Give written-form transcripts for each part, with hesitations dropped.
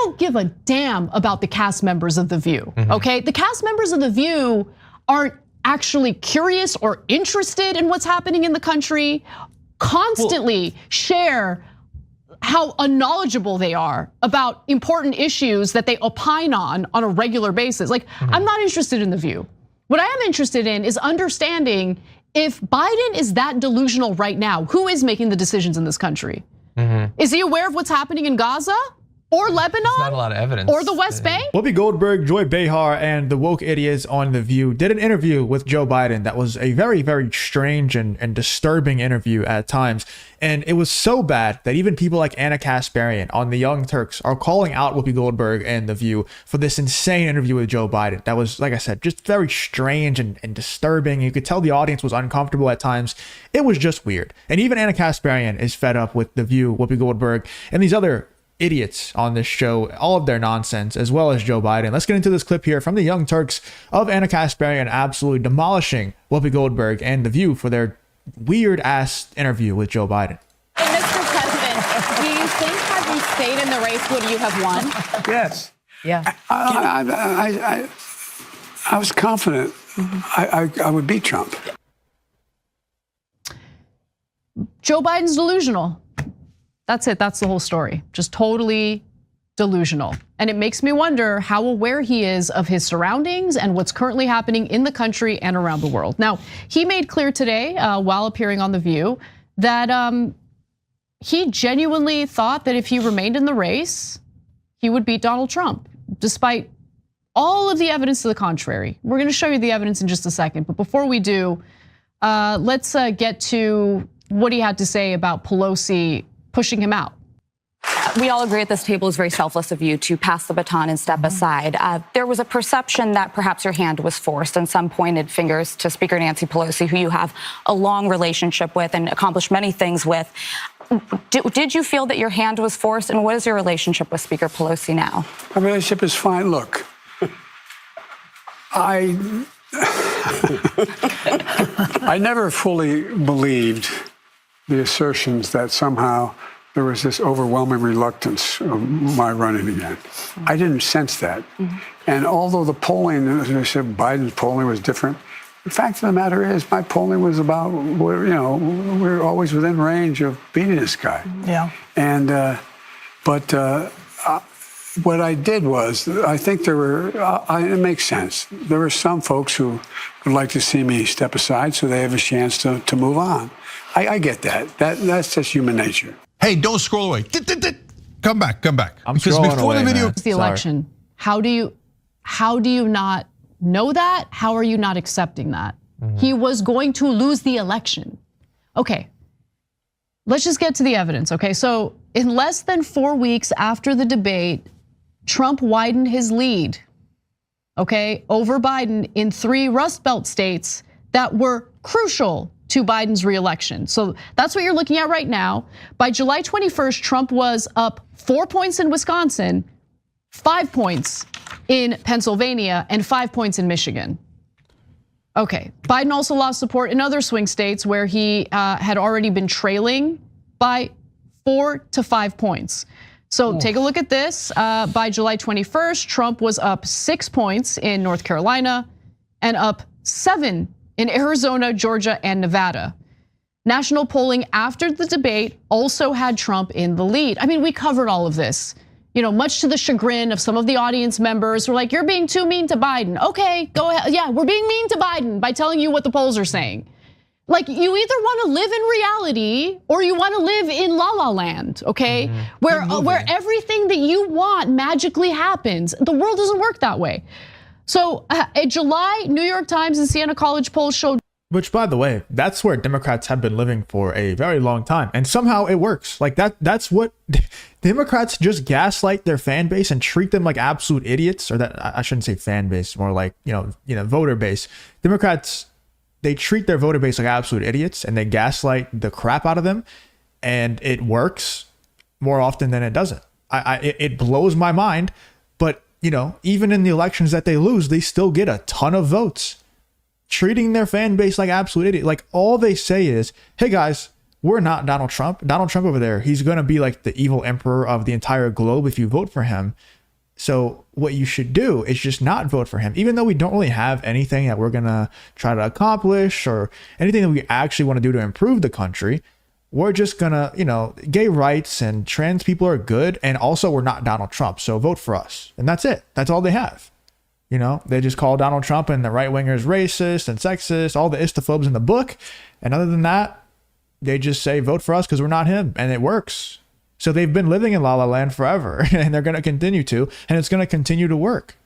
don't give a damn about the cast members of The View, okay? The cast members of The View aren't actually curious or interested in what's happening in the country, constantly share how unknowledgeable they are about important issues that they opine on a regular basis. Like, I'm not interested in The View. What I am interested in is understanding if Biden is that delusional right now, who is making the decisions in this country? Is he aware of what's happening in Gaza? Or Lebanon? There's not a lot of evidence. Or the West Bank? Whoopi Goldberg, Joy Behar, and the woke idiots on The View did an interview with Joe Biden that was a very, very strange and disturbing interview at times. And it was so bad that even people like Anna Kasparian on the Young Turks are calling out Whoopi Goldberg and The View for this insane interview with Joe Biden. That was, like I said, just very strange and disturbing. You could tell the audience was uncomfortable at times. It was just weird. And even Anna Kasparian is fed up with The View, Whoopi Goldberg, and these other idiots on this show, all of their nonsense, as well as Joe Biden. Let's get into this clip here from the Young Turks of Anna Kasparian absolutely demolishing Whoopi Goldberg and The View for their weird ass interview with Joe Biden. Mr. President, do you think had you stayed in the race, would you have won? Yes. Yeah. I was confident I would beat Trump. Joe Biden's delusional. That's it, that's the whole story. Just totally delusional. And it makes me wonder how aware he is of his surroundings and what's currently happening in the country and around the world. Now, he made clear today while appearing on The View that he genuinely thought that if he remained in the race, he would beat Donald Trump, despite all of the evidence to the contrary. We're gonna show you the evidence in just a second, but before we do, let's get to what he had to say about Pelosi pushing him out. We all agree at this table it's very selfless of you to pass the baton and step aside. There was a perception that perhaps your hand was forced, and some pointed fingers to Speaker Nancy Pelosi, who you have a long relationship with and accomplished many things with. Did you feel that your hand was forced, and what is your relationship with Speaker Pelosi now? My relationship is fine. Look, I never fully believed the assertions that somehow there was this overwhelming reluctance of my running again. I didn't sense that. And although the polling, as I said, Biden's polling was different, the fact of the matter is my polling was about, we're always within range of beating this guy. Yeah. And, what I did was, I think there were, it makes sense. There were some folks who would like to see me step aside so they have a chance to move on. I get that. That's just human nature. Hey, don't scroll away. Come back. I'm because before away, the video, it's the election. How do you not know that? How are you not accepting that? He was going to lose the election. Okay. Let's just get to the evidence, okay? So, in less than 4 weeks after the debate, Trump widened his lead, okay, over Biden in 3 Rust Belt states that were crucial to Biden's reelection. So that's what you're looking at right now. By July 21st, Trump was up 4 points in Wisconsin, 5 points in Pennsylvania, and 5 points in Michigan. Okay, Biden also lost support in other swing states where he had already been trailing by 4 to 5 points. So take a look at this. By July 21st, Trump was up 6 points in North Carolina and up 7 in Arizona, Georgia, and Nevada. National polling after the debate also had Trump in the lead. I mean, we covered all of this, much to the chagrin of some of the audience members who were like, you're being too mean to Biden. Okay, go ahead. Yeah, we're being mean to Biden by telling you what the polls are saying. Like, you either want to live in reality or you want to live in La La Land, okay? Where everything that you want magically happens. The world doesn't work that way. So a July New York Times and Siena College poll showed. which, by the way, that's where Democrats have been living for a very long time, and somehow it works. Like that's what Democrats just gaslight their fan base and treat them like absolute idiots. Or that I shouldn't say fan base, more like voter base. Democrats, they treat their voter base like absolute idiots, and they gaslight the crap out of them, and it works more often than it doesn't. It blows my mind, but even in the elections that they lose, they still get a ton of votes, treating their fan base like absolute idiot. Like all they say is, hey guys, we're not Donald Trump. Donald Trump over there, he's going to be like the evil emperor of the entire globe if you vote for him. So what you should do is just not vote for him, even though we don't really have anything that we're going to try to accomplish or anything that we actually want to do to improve the country. We're just going to, you know, gay rights and trans people are good. And also we're not Donald Trump. So vote for us. And that's it. That's all they have. You know, they just call Donald Trump and the right wingers racist and sexist, all the istophobes in the book. And other than that, they just say vote for us because we're not him. And it works. So they've been living in La La Land forever, and they're going to continue to, and it's going to continue to work.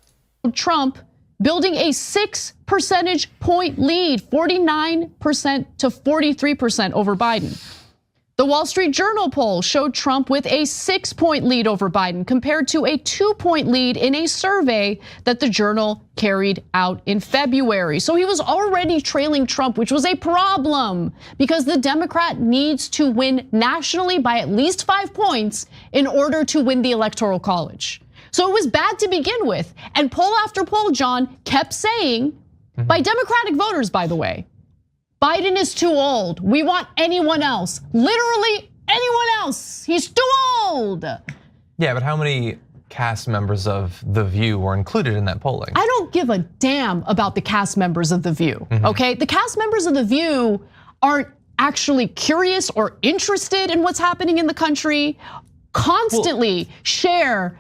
Trump building a 6 percentage point lead, 49% to 43% over Biden. The Wall Street Journal poll showed Trump with a 6-point lead over Biden compared to a 2-point lead in a survey that the Journal carried out in February. So he was already trailing Trump, which was a problem because the Democrat needs to win nationally by at least 5 points in order to win the Electoral College. So it was bad to begin with. And poll after poll, John, kept saying, by Democratic voters, by the way, Biden is too old. We want anyone else. Literally anyone else. He's too old. Yeah, but how many cast members of The View were included in that polling? I don't give a damn about the cast members of The View, okay? The cast members of The View aren't actually curious or interested in what's happening in the country, constantly share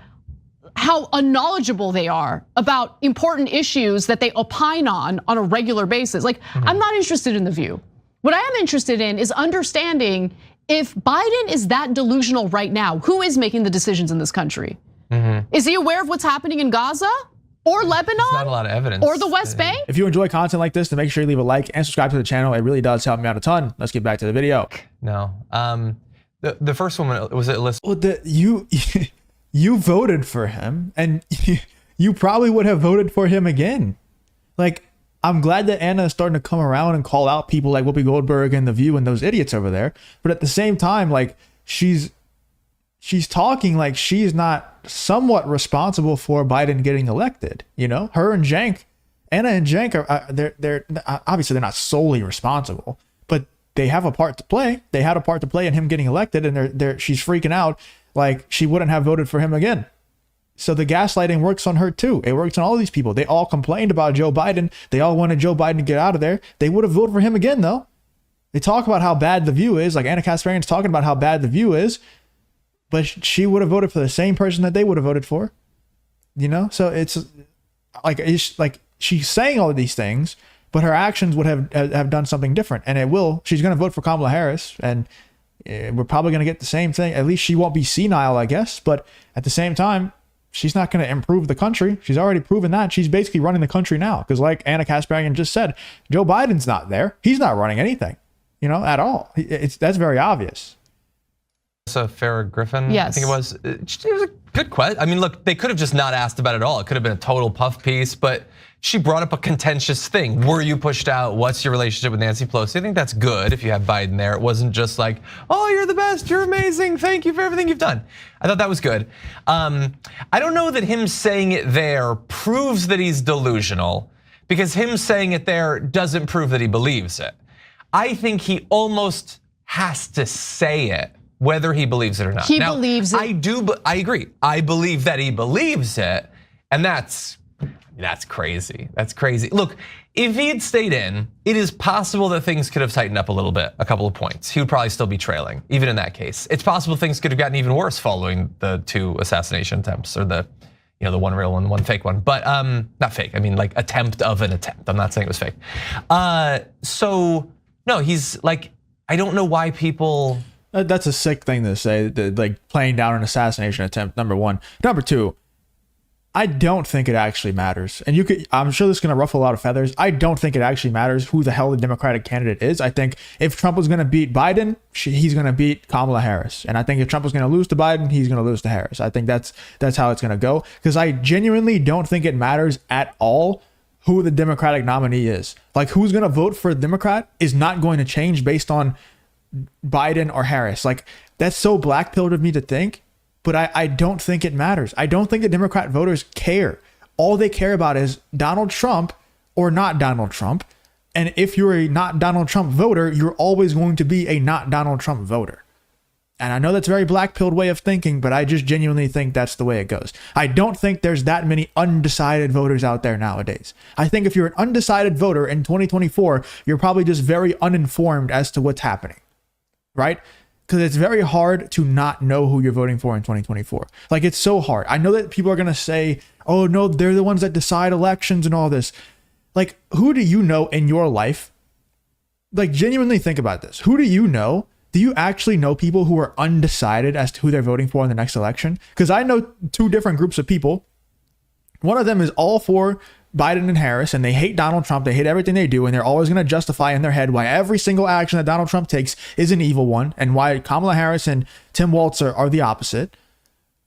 how unknowledgeable they are about important issues that they opine on a regular basis. Like, I'm not interested in The View. What I am interested in is understanding if Biden is that delusional right now, who is making the decisions in this country? Is he aware of what's happening in Gaza or Lebanon? There's not a lot of evidence. Or the West Bank? If you enjoy content like this, then make sure you leave a like and subscribe to the channel. It really does help me out a ton. Let's get back to the video. No, the first one, was it Alyssa? Well, you voted for him, and you probably would have voted for him again. Like, I'm glad that Anna is starting to come around and call out people like Whoopi Goldberg and The View and those idiots over there. But at the same time, like, she's talking like she's not somewhat responsible for Biden getting elected. You know, her and Cenk, Anna and Cenk they're obviously they're not solely responsible, but they have a part to play. They had a part to play in him getting elected, and she's freaking out like she wouldn't have voted for him again. So the gaslighting works on her too. It works on all these people. They all complained about Joe Biden. They all wanted Joe Biden to get out of there. They would have voted for him again though. They talk about how bad The View is. Like Anna Kasparian's talking about how bad The View is, but she would have voted for the same person that they would have voted for. You know? So it's like she's saying all of these things, but her actions would have done something different. And it will. She's going to vote for Kamala Harris, and we're probably going to get the same thing. At least she won't be senile, I guess. But at the same time, she's not going to improve the country. She's already proven that. She's basically running the country now. Because like Anna Kasparian just said, Joe Biden's not there. He's not running anything, you know, at all. That's very obvious. Farrah Griffin, yes. I think it was. It was a good question. I mean, look, they could have just not asked about it at all. It could have been a total puff piece, but she brought up a contentious thing. Were you pushed out? What's your relationship with Nancy Pelosi? I think that's good if you have Biden there. It wasn't just like, oh, you're the best, you're amazing, thank you for everything you've done. I thought that was good. I don't know that him saying it there proves that he's delusional, because him saying it there doesn't prove that he believes it. I think he almost has to say it, whether he believes it or not. He believes it. I agree. I believe that he believes it, and that's crazy. That's crazy. Look, if he had stayed in, it is possible that things could have tightened up a little bit, a couple of points. He would probably still be trailing, even in that case. It's possible things could have gotten even worse following the 2 assassination attempts, or the one real one, one fake one. But not fake. I mean, like attempt of an attempt. I'm not saying it was fake. So no, he's like, I don't know why people. That's a sick thing to say, like playing down an assassination attempt, number one. Number two, I don't think it actually matters. And I'm sure this is going to ruffle a lot of feathers. I don't think it actually matters who the hell the Democratic candidate is. I think if Trump was going to beat Biden, he's going to beat Kamala Harris. And I think if Trump was going to lose to Biden, he's going to lose to Harris. I think that's how it's going to go. Because I genuinely don't think it matters at all who the Democratic nominee is. Like, who's going to vote for a Democrat is not going to change based on Biden or Harris. Like, that's so black-pilled of me to think, but I don't think it matters. I don't think the Democrat voters care. All they care about is Donald Trump or not Donald Trump. And if you're a not Donald Trump voter, you're always going to be a not Donald Trump voter. And I know that's a very black-pilled way of thinking, but I just genuinely think that's the way it goes. I don't think there's that many undecided voters out there nowadays. I think if you're an undecided voter in 2024, you're probably just very uninformed as to what's happening, right? Because it's very hard to not know who you're voting for in 2024. Like, it's so hard. I know that people are going to say, oh, no, they're the ones that decide elections and all this. Like, who do you know in your life? Like, genuinely think about this. Who do you know? Do you actually know people who are undecided as to who they're voting for in the next election? Because I know two different groups of people. One of them is all for Biden and Harris, and they hate Donald Trump. They hate everything they do, and they're always going to justify in their head why every single action that Donald Trump takes is an evil one, and why Kamala Harris and Tim Walz are the opposite.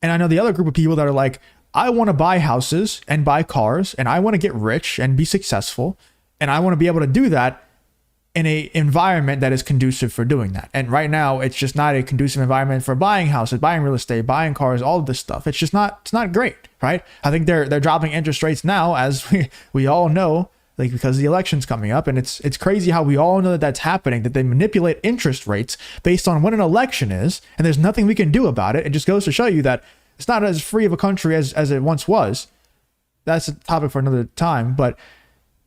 And I know the other group of people that are like, I want to buy houses and buy cars, and I want to get rich and be successful, and I want to be able to do that in a environment that is conducive for doing that. And right now, it's just not a conducive environment for buying houses, buying real estate, buying cars, all of this stuff. It's just not, it's not great, right? I think they're dropping interest rates now, as we all know, like, because the election's coming up. And it's crazy how we all know that that's happening, that they manipulate interest rates based on when an election is, and there's nothing we can do about it. It just goes to show you that it's not as free of a country as it once was. That's a topic for another time, but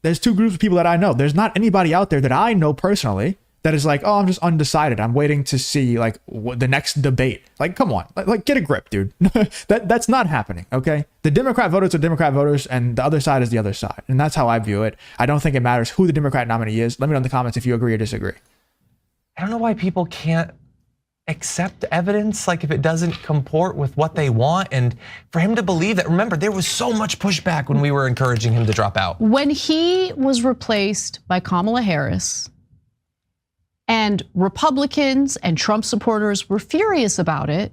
there's two groups of people that I know. There's not anybody out there that I know personally that is like, oh, I'm just undecided. I'm waiting to see like the next debate. Like, come on, like get a grip, dude. That's not happening. Okay. The Democrat voters are Democrat voters, and the other side is the other side. And that's how I view it. I don't think it matters who the Democrat nominee is. Let me know in the comments if you agree or disagree. I don't know why people can't accept evidence, like if it doesn't comport with what they want, and for him to believe that. Remember, there was so much pushback when we were encouraging him to drop out. When he was replaced by Kamala Harris, and Republicans and Trump supporters were furious about it,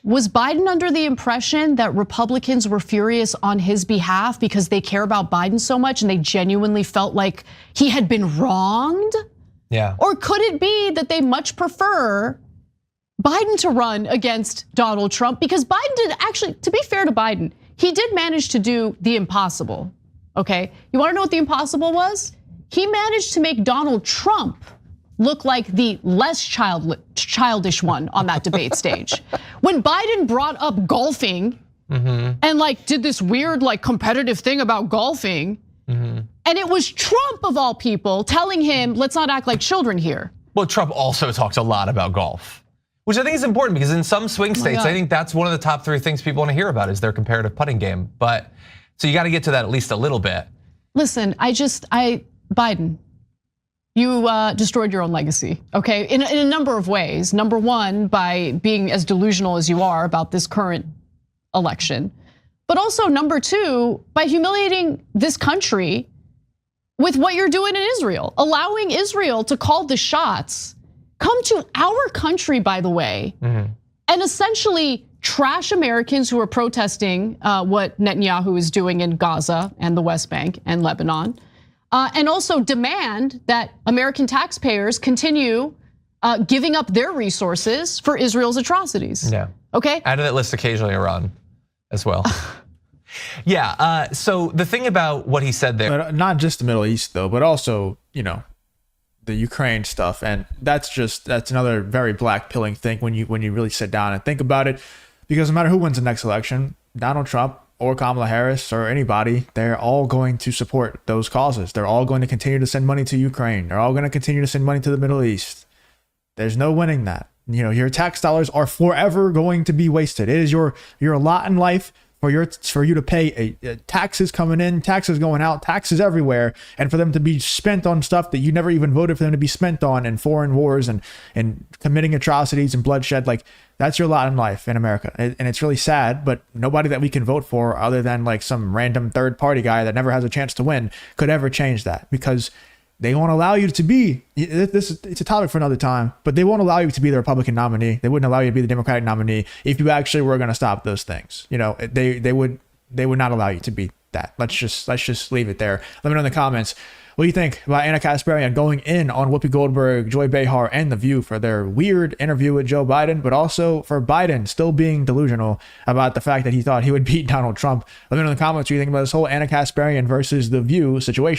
was Biden under the impression that Republicans were furious on his behalf because they care about Biden so much and they genuinely felt like he had been wronged? Yeah. Or could it be that they much prefer Biden to run against Donald Trump? Because Biden did actually, to be fair to Biden, he did manage to do the impossible, okay? You wanna know what the impossible was? He managed to make Donald Trump look like the less childish one on that debate stage. When Biden brought up golfing and like did this weird like competitive thing about golfing, and it was Trump of all people telling him, let's not act like children here. Well, Trump also talks a lot about golf, which I think is important because in some swing states, I think that's one of the top 3 things people want to hear about is their comparative putting game. But so you got to get to that at least a little bit. Listen, Biden, you destroyed your own legacy, okay? In a number of ways. Number one, by being as delusional as you are about this current election. But also number 2, by humiliating this country with what you're doing in Israel, allowing Israel to call the shots, come to our country, by the way, and essentially trash Americans who are protesting what Netanyahu is doing in Gaza and the West Bank and Lebanon, and also demand that American taxpayers continue giving up their resources for Israel's atrocities. Yeah. Okay. Out of that list, occasionally Iran as well. Yeah, so the thing about what he said there. But not just the Middle East though, but also, you know, the Ukraine stuff. And that's another very black pilling thing when you really sit down and think about it. Because no matter who wins the next election, Donald Trump or Kamala Harris or anybody, they're all going to support those causes. They're all going to continue to send money to Ukraine. They're all going to continue to send money to the Middle East. There's no winning that. You know, your tax dollars are forever going to be wasted. It is your lot in life for you to pay taxes coming in, taxes going out, taxes everywhere, and for them to be spent on stuff that you never even voted for them to be spent on, and foreign wars and committing atrocities and bloodshed. Like, that's your lot in life in America. And it's really sad, but nobody that we can vote for other than like some random third party guy that never has a chance to win could ever change that, because they won't allow you to be, it's a topic for another time, but they won't allow you to be the Republican nominee. They wouldn't allow you to be the Democratic nominee if you actually were going to stop those things. You know, they would not allow you to be that. Let's just leave it there. Let me know in the comments what do you think about Anna Kasparian going in on Whoopi Goldberg, Joy Behar, and The View for their weird interview with Joe Biden, but also for Biden still being delusional about the fact that he thought he would beat Donald Trump. Let me know in the comments what you think about this whole Anna Kasparian versus The View situation.